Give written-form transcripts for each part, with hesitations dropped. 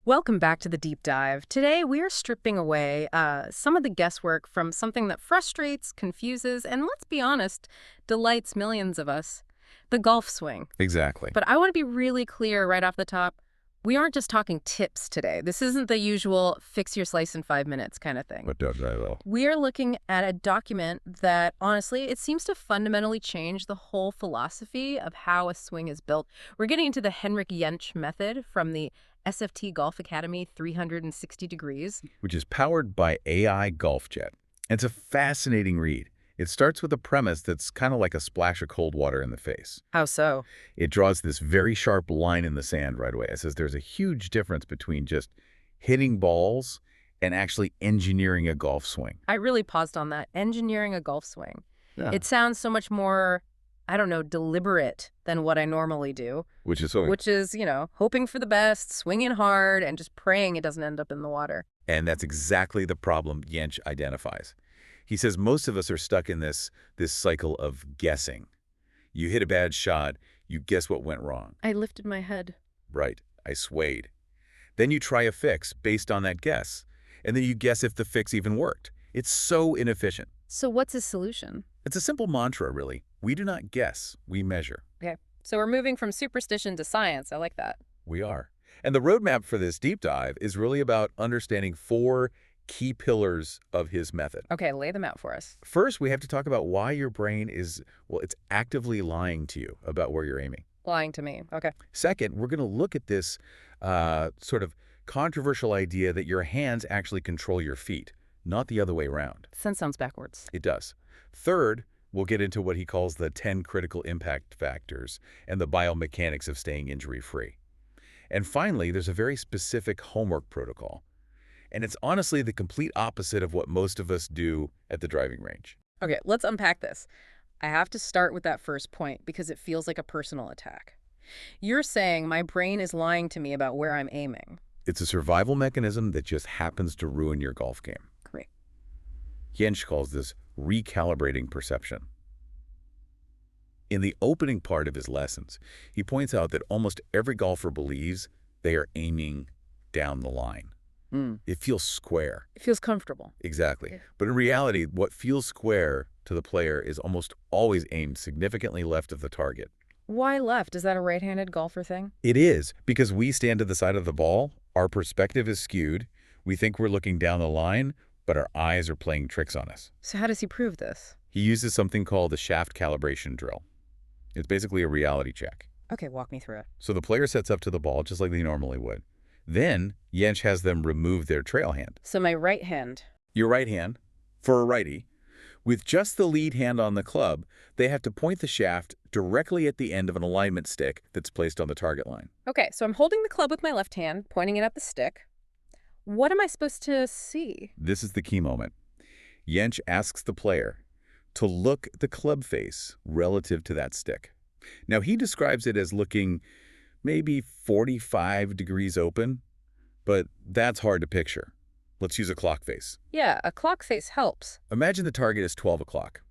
Welcome back to the deep dive. Today, we are stripping away some of the guesswork from something that frustrates, confuses, and let's be honest, delights millions of us, the golf swing. Exactly. But I want to be really clear right off the top. We aren't just talking tips today. This isn't the usual fix your slice in 5 minutes kind of thing. But does I will. We are looking at a document that, honestly, it seems to fundamentally change the whole philosophy of how a swing is built. We're getting into the Henrik Jentsch method from the SFT Golf Academy 360 degrees. Which is powered by AI Golf Jet. It's a fascinating read. It starts with a premise that's kind of like a splash of cold water in the face. How so? It draws this very sharp line in the sand right away. It says there's a huge difference between just hitting balls and actually engineering a golf swing. I really paused on that. Engineering a golf swing. Yeah. It sounds so much more, I don't know, deliberate than what I normally do. Which is Hoping for the best, swinging hard, and just praying it doesn't end up in the water. And that's exactly the problem Jentsch identifies. He says most of us are stuck in this cycle of guessing. You hit a bad shot, you guess what went wrong. I lifted my head. Right, I swayed. Then you try a fix based on that guess, and then you guess if the fix even worked. It's so inefficient. So what's his solution? It's a simple mantra, really. We do not guess, we measure. Okay. So we're moving from superstition to science. I like that. We are. And the roadmap for this deep dive is really about understanding 4 key pillars of his method. Okay, lay them out for us. First, we have to talk about why your brain is, it's actively lying to you about where you're aiming. Lying to me. Okay. Second, we're going to look at this sort of controversial idea that your hands actually control your feet, not the other way around. Sense sounds backwards. It does. Third, we'll get into what he calls the 10 critical impact factors and the biomechanics of staying injury-free. And finally, there's a very specific homework protocol. And it's honestly the complete opposite of what most of us do at the driving range. Okay, let's unpack this. I have to start with that first point because it feels like a personal attack. You're saying my brain is lying to me about where I'm aiming. It's a survival mechanism that just happens to ruin your golf game. Great. Jentsch calls this recalibrating perception. In the opening part of his lessons, he points out that almost every golfer believes they are aiming down the line. It feels square. It feels comfortable. Exactly. Yeah. But in reality, what feels square to the player is almost always aimed significantly left of the target. Why left? Is that a right-handed golfer thing? It is, because we stand to the side of the ball, our perspective is skewed, we think we're looking down the line, but our eyes are playing tricks on us. So how does he prove this? He uses something called the shaft calibration drill. It's basically a reality check. Okay, walk me through it. So the player sets up to the ball just like they normally would. Then, Jentsch has them remove their trail hand. So my right hand. Your right hand, for a righty, with just the lead hand on the club, they have to point the shaft directly at the end of an alignment stick that's placed on the target line. Okay, so I'm holding the club with my left hand, pointing it at the stick. What am I supposed to see? This is the key moment. Jentsch asks the player to look at the club face relative to that stick. Now, he describes it as looking maybe 45 degrees open, but that's hard to picture. Let's use a clock face. Yeah, a clock face helps. Imagine the target is 12 o'clock.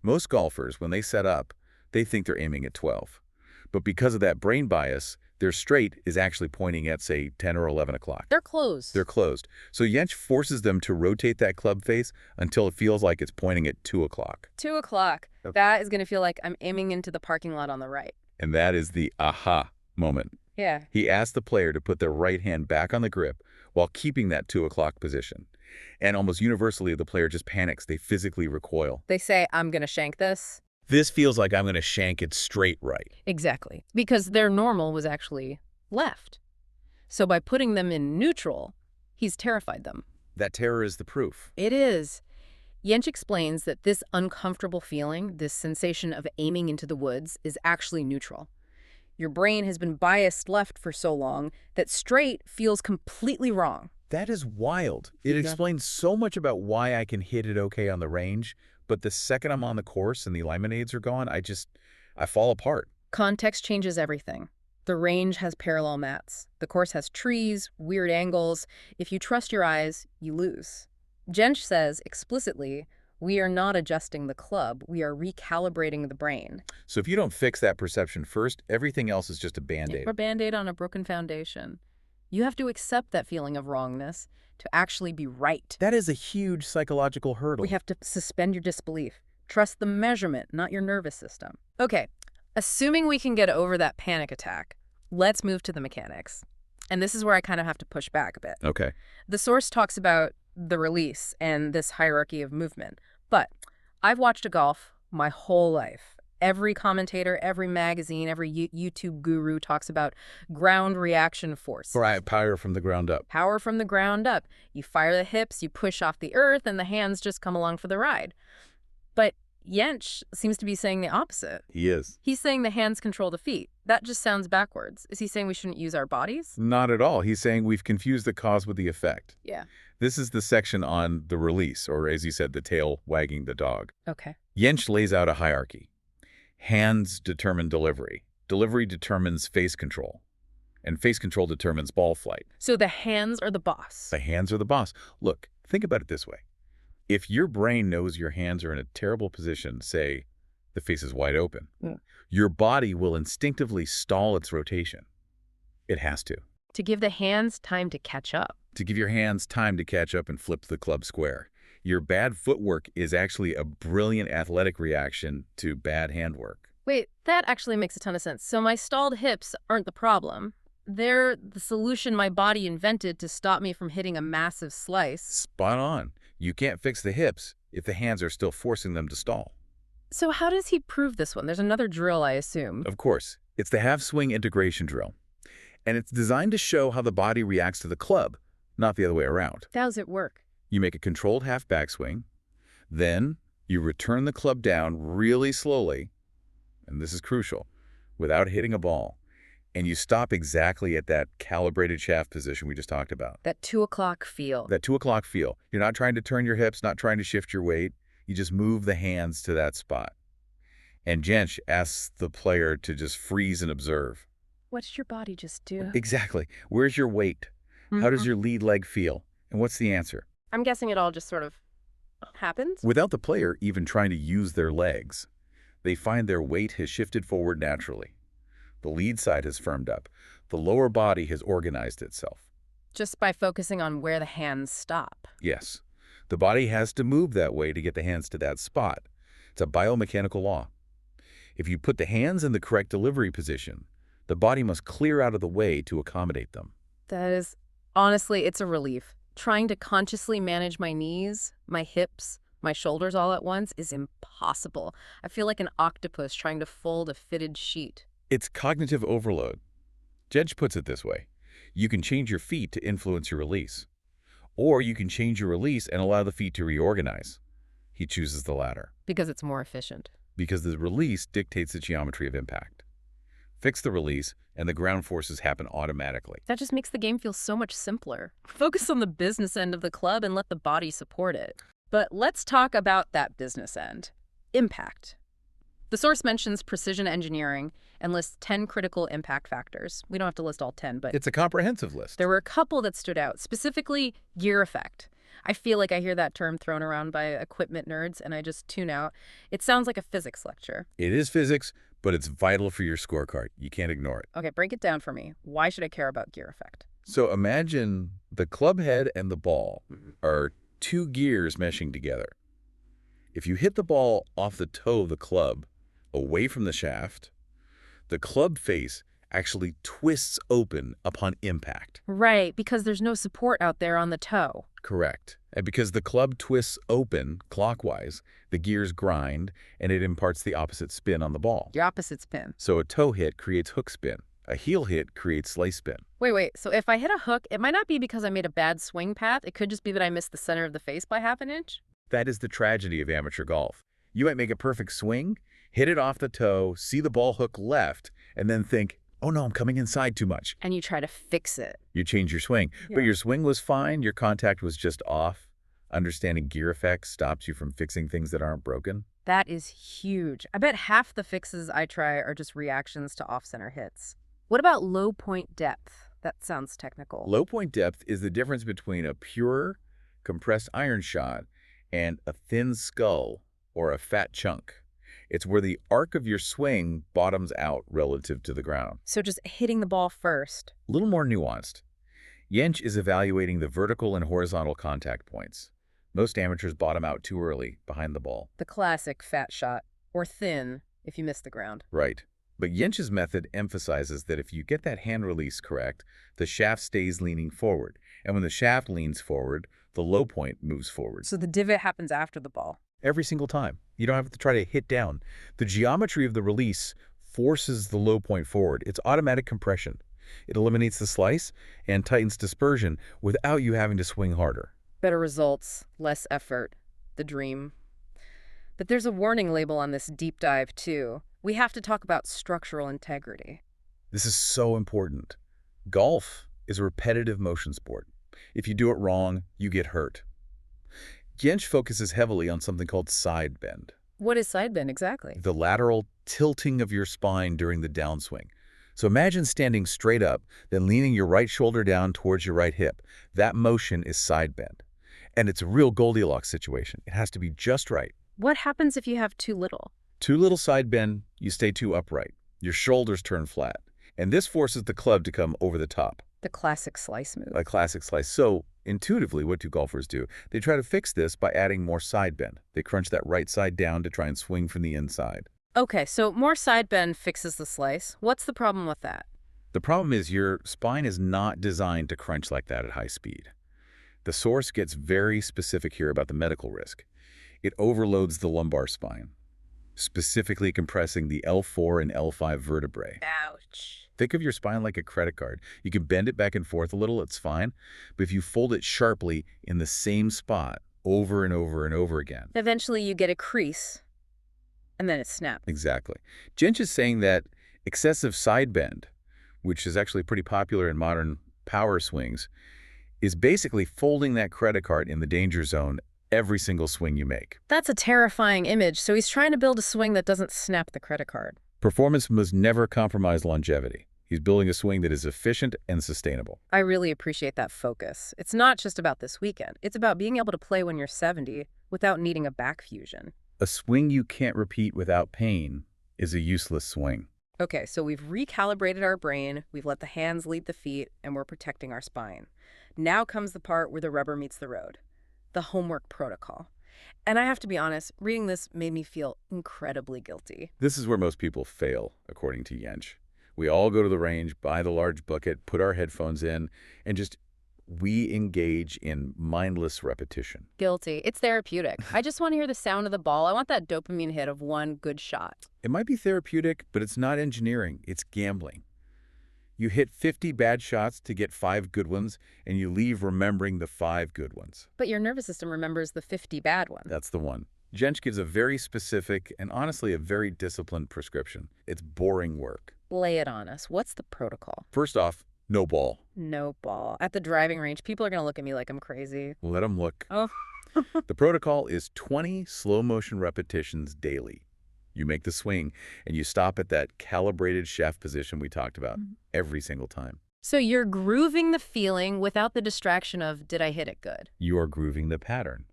Most golfers, when they set up, they think they're aiming at 12. But because of that brain bias, their straight is actually pointing at, say, 10 or 11 o'clock. They're closed. They're closed. So Jentsch forces them to rotate that club face until it feels like it's pointing at 2 o'clock. 2 o'clock. Yep. That is going to feel like I'm aiming into the parking lot on the right. And that is the aha moment. Yeah. He asks the player to put their right hand back on the grip while keeping that 2 o'clock position. And almost universally, the player just panics. They physically recoil. They say, I'm going to shank this. This feels like I'm going to shank it straight right. Exactly. Because their normal was actually left. So by putting them in neutral, he's terrified them. That terror is the proof. It is. Jentsch explains that this uncomfortable feeling, this sensation of aiming into the woods, is actually neutral. Your brain has been biased left for so long that straight feels completely wrong. That is wild. It explains so much about why I can hit it okay on the range, but the second I'm on the course and the alignment aids are gone, I fall apart. Context changes everything. The range has parallel mats. The course has trees, weird angles. If you trust your eyes, you lose. Jentsch says explicitly, we are not adjusting the club, we are recalibrating the brain. So if you don't fix that perception first, everything else is just a Band-Aid. A Band-Aid on a broken foundation. You have to accept that feeling of wrongness to actually be right. That is a huge psychological hurdle. We have to suspend your disbelief. Trust the measurement, not your nervous system. Okay, assuming we can get over that panic attack, let's move to the mechanics. And this is where I kind of have to push back a bit. Okay. The source talks about the release and this hierarchy of movement. But I've watched a golf my whole life. Every commentator, every magazine, every YouTube guru talks about ground reaction force. Right, power from the ground up. Power from the ground up. You fire the hips, you push off the earth, and the hands just come along for the ride. But Jentsch seems to be saying the opposite. He is. He's saying the hands control the feet. That just sounds backwards. Is he saying we shouldn't use our bodies? Not at all. He's saying we've confused the cause with the effect. Yeah. This is the section on the release, or as you said, the tail wagging the dog. Okay. Jentsch lays out a hierarchy. Hands determine delivery. Delivery determines face control. And face control determines ball flight. So the hands are the boss. The hands are the boss. Look, think about it this way. If your brain knows your hands are in a terrible position, say the face is wide open, your body will instinctively stall its rotation. It has to. To give the hands time to catch up. To give your hands time to catch up and flip the club square. Your bad footwork is actually a brilliant athletic reaction to bad handwork. Wait, that actually makes a ton of sense. So my stalled hips aren't the problem. They're the solution my body invented to stop me from hitting a massive slice. Spot on. You can't fix the hips if the hands are still forcing them to stall. So how does he prove this one? There's another drill, I assume. Of course. It's the half-swing integration drill. And it's designed to show how the body reacts to the club, not the other way around. How does it work? You make a controlled half backswing, then you return the club down really slowly, and this is crucial, without hitting a ball, and you stop exactly at that calibrated shaft position we just talked about. That 2 o'clock feel. That 2 o'clock feel. You're not trying to turn your hips, not trying to shift your weight. You just move the hands to that spot. And Jentsch asks the player to just freeze and observe. What did your body just do? Exactly. Where's your weight? How does your lead leg feel? And what's the answer? I'm guessing it all just sort of happens. Without the player even trying to use their legs, they find their weight has shifted forward naturally. The lead side has firmed up. The lower body has organized itself. Just by focusing on where the hands stop. Yes. The body has to move that way to get the hands to that spot. It's a biomechanical law. If you put the hands in the correct delivery position, the body must clear out of the way to accommodate them. That is, honestly, it's a relief. Trying to consciously manage my knees, my hips, my shoulders all at once is impossible. I feel like an octopus trying to fold a fitted sheet. It's cognitive overload. Jentsch puts it this way. You can change your feet to influence your release. Or you can change your release and allow the feet to reorganize. He chooses the latter. Because it's more efficient. Because the release dictates the geometry of impact. Fix the release, and the ground forces happen automatically. That just makes the game feel so much simpler. Focus on the business end of the club and let the body support it. But let's talk about that business end. Impact. The source mentions precision engineering and lists 10 critical impact factors. We don't have to list all 10, but It's a comprehensive list. there were a couple that stood out, specifically gear effect. I feel like I hear that term thrown around by equipment nerds, and I just tune out. It sounds like a physics lecture. It is physics, but it's vital for your scorecard. You can't ignore it. Okay, break it down for me. Why should I care about gear effect? So imagine the club head and the ball are two gears meshing together. If you hit the ball off the toe of the club, away from the shaft, the club face actually twists open upon impact. Right, because there's no support out there on the toe. Correct. And because the club twists open clockwise, the gears grind, and it imparts the opposite spin on the ball. The opposite spin. So a toe hit creates hook spin. A heel hit creates slice spin. Wait, so if I hit a hook, it might not be because I made a bad swing path. It could just be that I missed the center of the face by half an inch. That is the tragedy of amateur golf. You might make a perfect swing, hit it off the toe, see the ball hook left, and then think, oh no, I'm coming inside too much. And you try to fix it. You change your swing. Yeah. But your swing was fine, your contact was just off. Understanding gear effects stops you from fixing things that aren't broken. That is huge. I bet half the fixes I try are just reactions to off-center hits. What about low point depth? That sounds technical. Low point depth is the difference between a pure, compressed iron shot and a thin skull or a fat chunk. It's where the arc of your swing bottoms out relative to the ground. So just hitting the ball first. A little more nuanced. Jentsch is evaluating the vertical and horizontal contact points. Most amateurs bottom out too early, behind the ball. The classic fat shot, or thin if you miss the ground. Right. But Jentsch's method emphasizes that if you get that hand release correct, the shaft stays leaning forward. And when the shaft leans forward, the low point moves forward. So the divot happens after the ball. Every single time. You don't have to try to hit down. The geometry of the release forces the low point forward. It's automatic compression. It eliminates the slice and tightens dispersion without you having to swing harder. Better results, less effort, the dream. But there's a warning label on this deep dive, too. We have to talk about structural integrity. This is so important. Golf is a repetitive motion sport. If you do it wrong, you get hurt. Jentsch focuses heavily on something called side bend. What is side bend exactly? The lateral tilting of your spine during the downswing. So imagine standing straight up, then leaning your right shoulder down towards your right hip. That motion is side bend. And it's a real Goldilocks situation. It has to be just right. What happens if you have too little? Too little side bend, you stay too upright. Your shoulders turn flat. And this forces the club to come over the top. The classic slice move. A classic slice. So intuitively, what do golfers do? They try to fix this by adding more side bend. They crunch that right side down to try and swing from the inside. Okay, so more side bend fixes the slice. What's the problem with that? The problem is your spine is not designed to crunch like that at high speed. The source gets very specific here about the medical risk. It overloads the lumbar spine, specifically compressing the L4 and L5 vertebrae. Ouch. Think of your spine like a credit card. You can bend it back and forth a little, it's fine. But if you fold it sharply in the same spot over and over and over again. Eventually you get a crease, and then it snaps. Exactly. Jentsch is saying that excessive side bend, which is actually pretty popular in modern power swings, is basically folding that credit card in the danger zone every single swing you make. That's a terrifying image, so he's trying to build a swing that doesn't snap the credit card. Performance must never compromise longevity. He's building a swing that is efficient and sustainable. I really appreciate that focus. It's not just about this weekend. It's about being able to play when you're 70 without needing a back fusion. A swing you can't repeat without pain is a useless swing. Okay, so we've recalibrated our brain, we've let the hands lead the feet, and we're protecting our spine. Now comes the part where the rubber meets the road, the homework protocol. And I have to be honest, reading this made me feel incredibly guilty. This is where most people fail, according to Jentsch. We all go to the range, buy the large bucket, put our headphones in, and we engage in mindless repetition. Guilty. It's therapeutic. I just want to hear the sound of the ball. I want that dopamine hit of one good shot. It might be therapeutic, but it's not engineering. It's gambling. You hit 50 bad shots to get 5 good ones, and you leave remembering the 5 good ones. But your nervous system remembers the 50 bad ones. That's the one. Jentsch gives a very specific and honestly a very disciplined prescription. It's boring work. Lay it on us. What's the protocol? First off, no ball. No ball. At the driving range, people are going to look at me like I'm crazy. Let them look. Oh. The protocol is 20 slow-motion repetitions daily. You make the swing, and you stop at that calibrated shaft position we talked about every single time. So you're grooving the feeling without the distraction of, did I hit it good? You are grooving the pattern.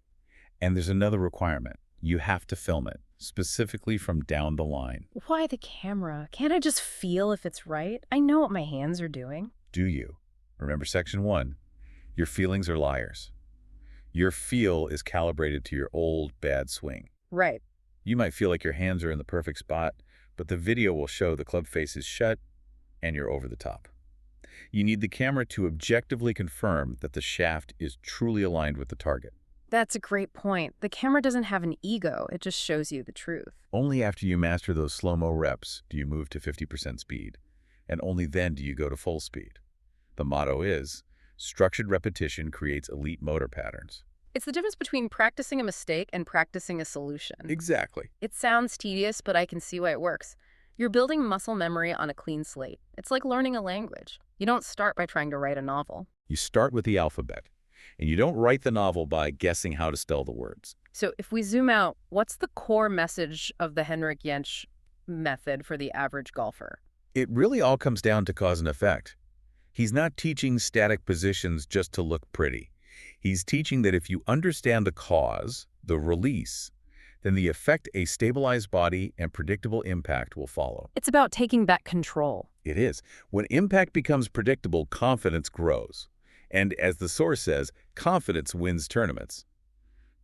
And there's another requirement. You have to film it, specifically from down the line. Why the camera? Can't I just feel if it's right? I know what my hands are doing. Do you? Remember section 1. Your feelings are liars. Your feel is calibrated to your old, bad swing. Right. You might feel like your hands are in the perfect spot, but the video will show the club face is shut and you're over the top. You need the camera to objectively confirm that the shaft is truly aligned with the target. That's a great point. The camera doesn't have an ego. It just shows you the truth. Only after you master those slow-mo reps do you move to 50% speed, and only then do you go to full speed. The motto is, structured repetition creates elite motor patterns. It's the difference between practicing a mistake and practicing a solution. Exactly. It sounds tedious, but I can see why it works. You're building muscle memory on a clean slate. It's like learning a language. You don't start by trying to write a novel. You start with the alphabet, and you don't write the novel by guessing how to spell the words. So if we zoom out, what's the core message of the Henrik Jentsch method for the average golfer? It really all comes down to cause and effect. He's not teaching static positions just to look pretty. He's teaching that if you understand the cause, the release, then the effect, a stabilized body and predictable impact will follow. It's about taking back control. It is. When impact becomes predictable, confidence grows. And as the source says, confidence wins tournaments.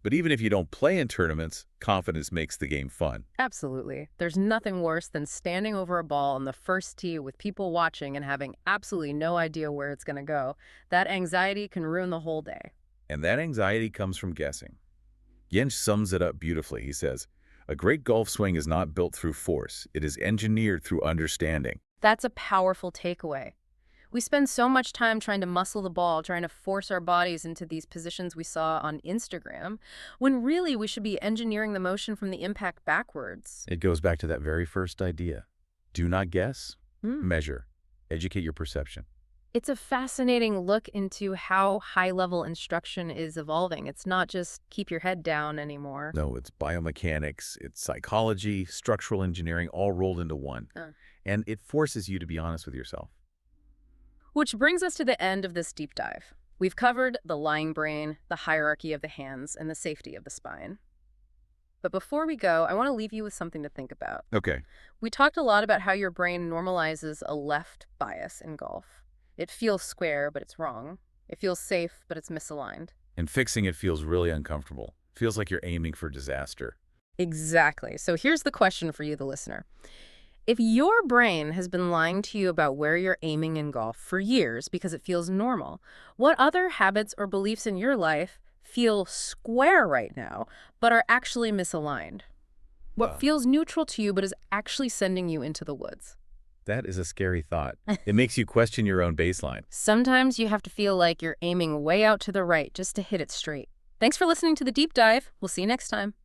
But even if you don't play in tournaments, confidence makes the game fun. Absolutely. There's nothing worse than standing over a ball on the first tee with people watching and having absolutely no idea where it's going to go. That anxiety can ruin the whole day. And that anxiety comes from guessing. Jentsch sums it up beautifully. He says, "A great golf swing is not built through force. It is engineered through understanding." That's a powerful takeaway. We spend so much time trying to muscle the ball, trying to force our bodies into these positions we saw on Instagram, when really we should be engineering the motion from the impact backwards. It goes back to that very first idea. Do not guess, Hmm. measure, educate your perception. It's a fascinating look into how high-level instruction is evolving. It's not just keep your head down anymore. No, it's biomechanics, it's psychology, structural engineering, all rolled into one. And it forces you to be honest with yourself. Which brings us to the end of this deep dive. We've covered the lying brain, the hierarchy of the hands, and the safety of the spine. But before we go, I want to leave you with something to think about. Okay. We talked a lot about how your brain normalizes a left bias in golf. It feels square, but it's wrong. It feels safe, but it's misaligned. And fixing it feels really uncomfortable. Feels like you're aiming for disaster. Exactly. So here's the question for you, the listener. If your brain has been lying to you about where you're aiming in golf for years because it feels normal, what other habits or beliefs in your life feel square right now, but are actually misaligned? What feels neutral to you but is actually sending you into the woods? That is a scary thought. It makes you question your own baseline. Sometimes you have to feel like you're aiming way out to the right just to hit it straight. Thanks for listening to The Deep Dive. We'll see you next time.